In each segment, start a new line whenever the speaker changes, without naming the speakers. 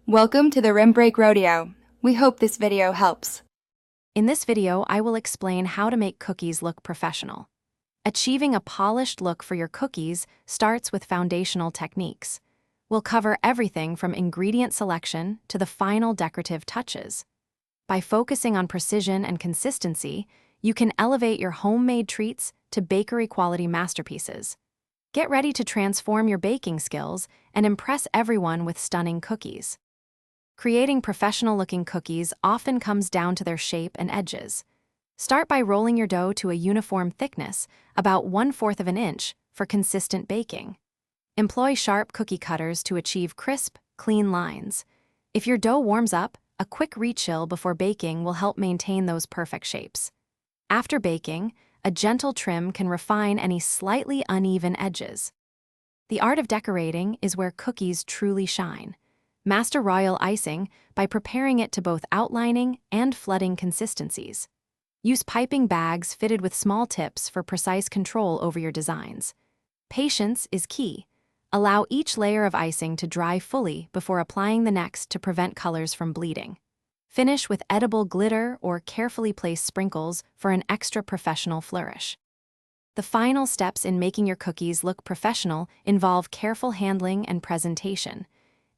Welcome to the Rim Break Rodeo. We hope this video helps.
In this video, I will explain how to make cookies look professional. Achieving a polished look for your cookies starts with foundational techniques. We'll cover everything from ingredient selection to the final decorative touches. By focusing on precision and consistency, you can elevate your homemade treats to bakery-quality masterpieces. Get ready to transform your baking skills and impress everyone with stunning cookies. Creating professional-looking cookies often comes down to their shape and edges. Start by rolling your dough to a uniform thickness, about 1/4 of an inch, for consistent baking. Employ sharp cookie cutters to achieve crisp, clean lines. If your dough warms up, a quick rechill before baking will help maintain those perfect shapes. After baking, a gentle trim can refine any slightly uneven edges. The art of decorating is where cookies truly shine. Master royal icing by preparing it to both outlining and flooding consistencies. Use piping bags fitted with small tips for precise control over your designs. Patience is key. Allow each layer of icing to dry fully before applying the next to prevent colors from bleeding. Finish with edible glitter or carefully placed sprinkles for an extra professional flourish. The final steps in making your cookies look professional involve careful handling and presentation.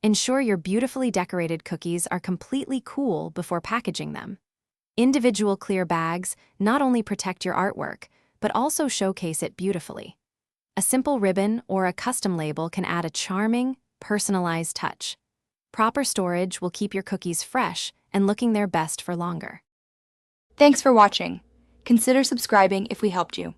Ensure your beautifully decorated cookies are completely cool before packaging them. Individual clear bags not only protect your artwork, but also showcase it beautifully. A simple ribbon or a custom label can add a charming, personalized touch. Proper storage will keep your cookies fresh and looking their best for longer.
Thanks for watching. Consider subscribing if we helped you.